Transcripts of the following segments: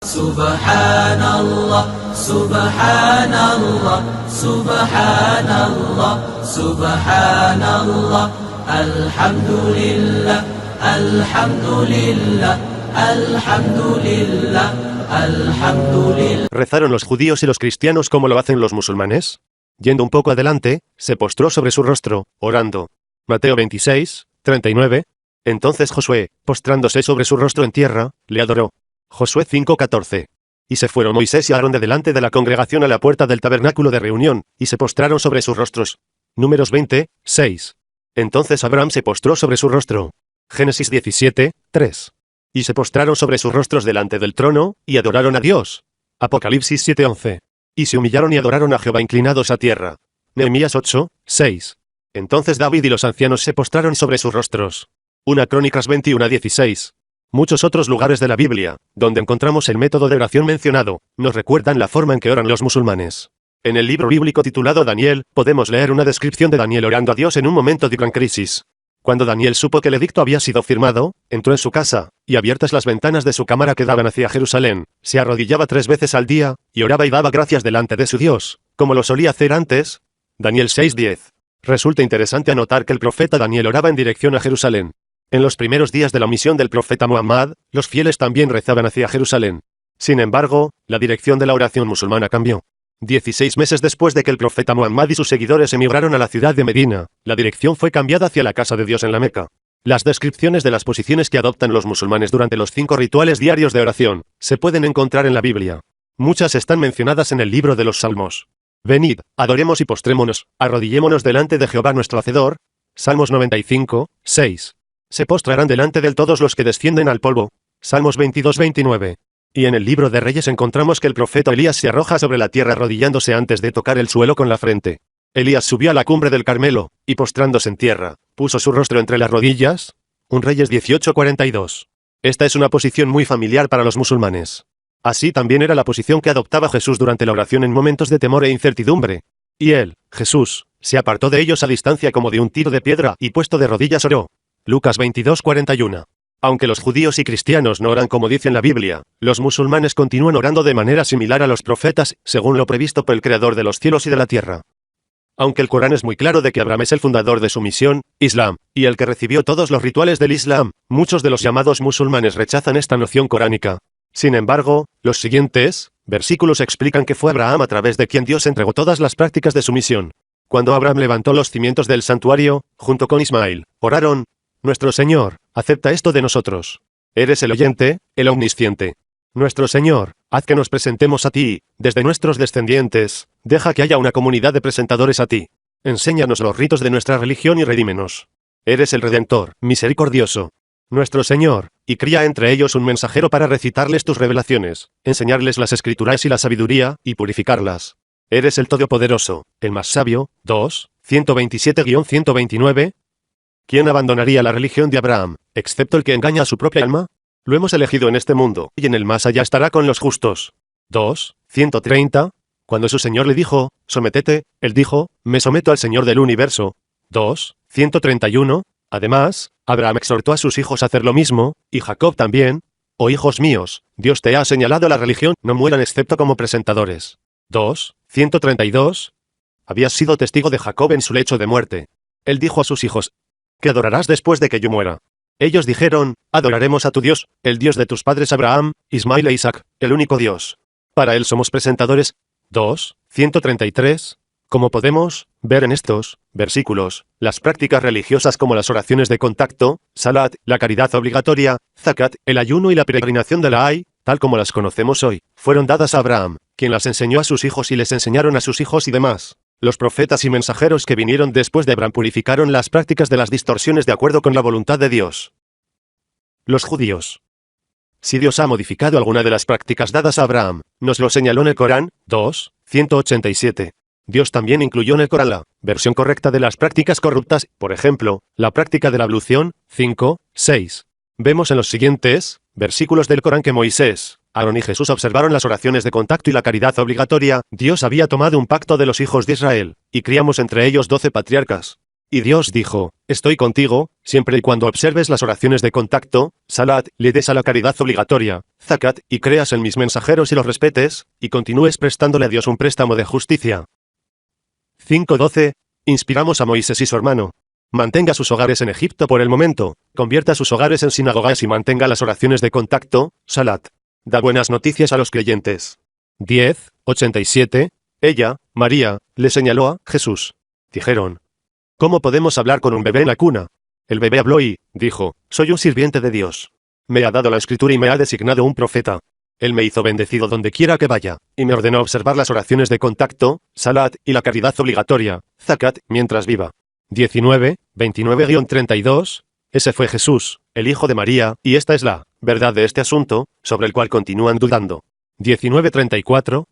Subhanallah, Subhanallah, Subhanallah, Subhanallah, Alhamdulillah, Alhamdulillah, Alhamdulillah, Alhamdulillah. ¿Rezaron los judíos y los cristianos como lo hacen los musulmanes? Yendo un poco adelante, se postró sobre su rostro, orando. Mateo 26, 39. Entonces Josué, postrándose sobre su rostro en tierra, le adoró. Josué 5:14. Y se fueron Moisés y Aarón de delante de la congregación a la puerta del tabernáculo de reunión, y se postraron sobre sus rostros. Números 20, 6. Entonces Abram se postró sobre su rostro. Génesis 17, 3. Y se postraron sobre sus rostros delante del trono, y adoraron a Dios. Apocalipsis 7:11. Y se humillaron y adoraron a Jehová inclinados a tierra. Nehemías 8, 6. Entonces David y los ancianos se postraron sobre sus rostros. 1 Crónicas 21:16. Muchos otros lugares de la Biblia, donde encontramos el método de oración mencionado, nos recuerdan la forma en que oran los musulmanes. En el libro bíblico titulado Daniel, podemos leer una descripción de Daniel orando a Dios en un momento de gran crisis. Cuando Daniel supo que el edicto había sido firmado, entró en su casa, y abiertas las ventanas de su cámara que daban hacia Jerusalén, se arrodillaba 3 veces al día, y oraba y daba gracias delante de su Dios, como lo solía hacer antes. Daniel 6:10. Resulta interesante anotar que el profeta Daniel oraba en dirección a Jerusalén. En los primeros días de la misión del profeta Muhammad, los fieles también rezaban hacia Jerusalén. Sin embargo, la dirección de la oración musulmana cambió. 16 meses después de que el profeta Muhammad y sus seguidores emigraron a la ciudad de Medina, la dirección fue cambiada hacia la casa de Dios en la Meca. Las descripciones de las posiciones que adoptan los musulmanes durante los 5 rituales diarios de oración, se pueden encontrar en la Biblia. Muchas están mencionadas en el libro de los Salmos. Venid, adoremos y postrémonos, arrodillémonos delante de Jehová nuestro Hacedor. Salmos 95, 6. Se postrarán delante de él todos los que descienden al polvo. Salmos 22-29. Y en el libro de Reyes encontramos que el profeta Elías se arroja sobre la tierra arrodillándose antes de tocar el suelo con la frente. Elías subió a la cumbre del Carmelo, y postrándose en tierra, puso su rostro entre las rodillas. 1 Reyes 18:42. Esta es una posición muy familiar para los musulmanes. Así también era la posición que adoptaba Jesús durante la oración en momentos de temor e incertidumbre. Y él, Jesús, se apartó de ellos a distancia como de un tiro de piedra y puesto de rodillas oró. Lucas 22:41. Aunque los judíos y cristianos no oran como dice en la Biblia, los musulmanes continúan orando de manera similar a los profetas, según lo previsto por el Creador de los cielos y de la tierra. Aunque el Corán es muy claro de que Abram es el fundador de su misión, Islam, y el que recibió todos los rituales del Islam, muchos de los llamados musulmanes rechazan esta noción coránica. Sin embargo, los siguientes versículos explican que fue Abraham a través de quien Dios entregó todas las prácticas de su misión. Cuando Abraham levantó los cimientos del santuario, junto con Ismael, oraron: Nuestro Señor, acepta esto de nosotros. Eres el oyente, el omnisciente. Nuestro Señor, haz que nos presentemos a ti, desde nuestros descendientes, deja que haya una comunidad de presentadores a ti. Enséñanos los ritos de nuestra religión y redímenos. Eres el Redentor, misericordioso. Nuestro Señor, y cría entre ellos un mensajero para recitarles tus revelaciones, enseñarles las escrituras y la sabiduría, y purificarlas. Eres el Todopoderoso, el más sabio. 2, 127-129. ¿Quién abandonaría la religión de Abraham, excepto el que engaña a su propia alma? Lo hemos elegido en este mundo, y en el más allá estará con los justos. 2, 130. Cuando su Señor le dijo: sométete, él dijo: me someto al Señor del universo. 2, 131. Además, Abraham exhortó a sus hijos a hacer lo mismo, y Jacob también. Oh hijos míos, Dios te ha señalado la religión, no mueran excepto como presentadores. 2, 132. Habías sido testigo de Jacob en su lecho de muerte. Él dijo a sus hijos: ¿qué adorarás después de que yo muera? Ellos dijeron: adoraremos a tu Dios, el Dios de tus padres Abraham, Ismael e Isaac, el único Dios. Para él somos presentadores. 2, 133. Como podemos ver en estos versículos, las prácticas religiosas como las oraciones de contacto, salat, la caridad obligatoria, zakat, el ayuno y la peregrinación de la Hay, tal como las conocemos hoy, fueron dadas a Abraham, quien las enseñó a sus hijos y les enseñaron a sus hijos y demás. Los profetas y mensajeros que vinieron después de Abraham purificaron las prácticas de las distorsiones de acuerdo con la voluntad de Dios. Los judíos. Si Dios ha modificado alguna de las prácticas dadas a Abraham, nos lo señaló en el Corán. 2, 187. Dios también incluyó en el Corán la versión correcta de las prácticas corruptas, por ejemplo, la práctica de la ablución. 5, 6. Vemos en los siguientes versículos del Corán que Moisés, Aarón y Jesús observaron las oraciones de contacto y la caridad obligatoria. Dios había tomado un pacto de los hijos de Israel, y criamos entre ellos 12 patriarcas. Y Dios dijo, estoy contigo, siempre y cuando observes las oraciones de contacto, salat, le des a la caridad obligatoria, zakat, y creas en mis mensajeros y los respetes, y continúes prestándole a Dios un préstamo de justicia. 5:12. Inspiramos a Moisés y su hermano. Mantenga sus hogares en Egipto por el momento, convierta sus hogares en sinagogas y mantenga las oraciones de contacto, salat. Da buenas noticias a los creyentes. 10:87. Ella, María, le señaló a Jesús. Dijeron, ¿cómo podemos hablar con un bebé en la cuna? El bebé habló y dijo, soy un sirviente de Dios. Me ha dado la escritura y me ha designado un profeta. Él me hizo bendecido donde quiera que vaya, y me ordenó observar las oraciones de contacto, salat, y la caridad obligatoria, zakat, mientras viva. 19:29-32. Ese fue Jesús, el hijo de María, y esta es la verdad de este asunto, sobre el cual continúan dudando. 19:34.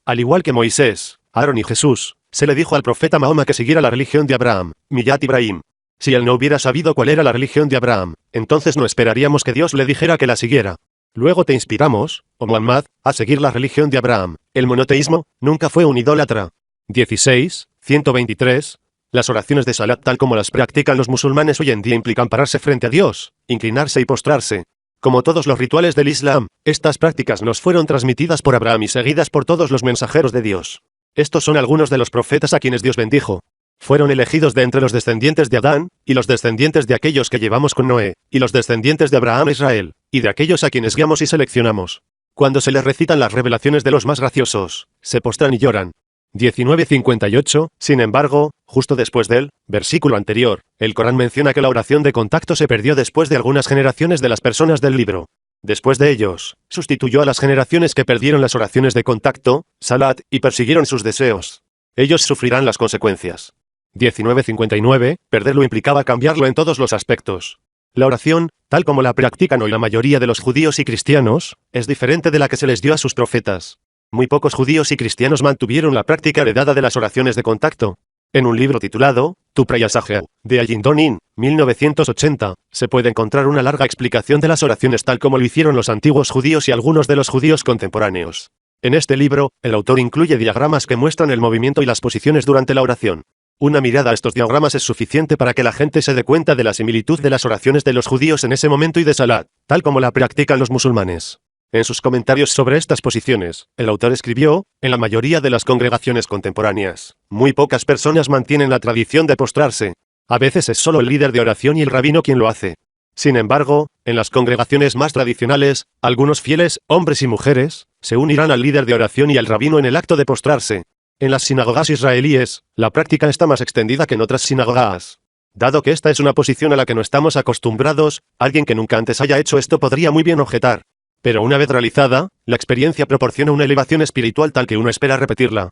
Al igual que Moisés, Aarón y Jesús, se le dijo al profeta Mahoma que siguiera la religión de Abraham, Millat Ibrahim. Si él no hubiera sabido cuál era la religión de Abraham, entonces no esperaríamos que Dios le dijera que la siguiera. Luego te inspiramos, oh Muhammad, a seguir la religión de Abraham. El monoteísmo nunca fue un idólatra. 16:123. Las oraciones de salat tal como las practican los musulmanes hoy en día implican pararse frente a Dios, inclinarse y postrarse. Como todos los rituales del Islam, estas prácticas nos fueron transmitidas por Abraham y seguidas por todos los mensajeros de Dios. Estos son algunos de los profetas a quienes Dios bendijo. Fueron elegidos de entre los descendientes de Adán, y los descendientes de aquellos que llevamos con Noé, y los descendientes de Abraham e Israel, y de aquellos a quienes guiamos y seleccionamos. Cuando se les recitan las revelaciones de los más graciosos, se postran y lloran. 19:58. Sin embargo, justo después del versículo anterior, el Corán menciona que la oración de contacto se perdió después de algunas generaciones de las personas del libro. Después de ellos, sustituyó a las generaciones que perdieron las oraciones de contacto, salat, y persiguieron sus deseos. Ellos sufrirán las consecuencias. 19:59. Perderlo implicaba cambiarlo en todos los aspectos. La oración, tal como la practican hoy la mayoría de los judíos y cristianos, es diferente de la que se les dio a sus profetas. Muy pocos judíos y cristianos mantuvieron la práctica heredada de las oraciones de contacto. En un libro titulado, Tu Prayasajea, de Yendo, 1980, se puede encontrar una larga explicación de las oraciones tal como lo hicieron los antiguos judíos y algunos de los judíos contemporáneos. En este libro, el autor incluye diagramas que muestran el movimiento y las posiciones durante la oración. Una mirada a estos diagramas es suficiente para que la gente se dé cuenta de la similitud de las oraciones de los judíos en ese momento y de salat, tal como la practican los musulmanes. En sus comentarios sobre estas posiciones, el autor escribió, en la mayoría de las congregaciones contemporáneas, muy pocas personas mantienen la tradición de postrarse. A veces es solo el líder de oración y el rabino quien lo hace. Sin embargo, en las congregaciones más tradicionales, algunos fieles, hombres y mujeres, se unirán al líder de oración y al rabino en el acto de postrarse. En las sinagogas israelíes, la práctica está más extendida que en otras sinagogas. Dado que esta es una posición a la que no estamos acostumbrados, alguien que nunca antes haya hecho esto podría muy bien objetar. Pero una vez realizada, la experiencia proporciona una elevación espiritual tal que uno espera repetirla.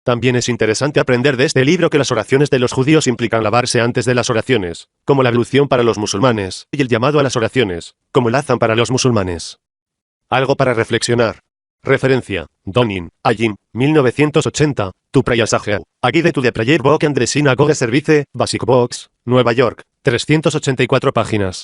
También es interesante aprender de este libro que las oraciones de los judíos implican lavarse antes de las oraciones, como la ablución para los musulmanes, y el llamado a las oraciones, como el Hacen para los musulmanes. Algo para reflexionar. Referencia, Donin, Ayim, 1980, Tu Prayasajea, Guide to the Prayer Book and the Synagogue Service, Basic Box, Nueva York, 384 páginas.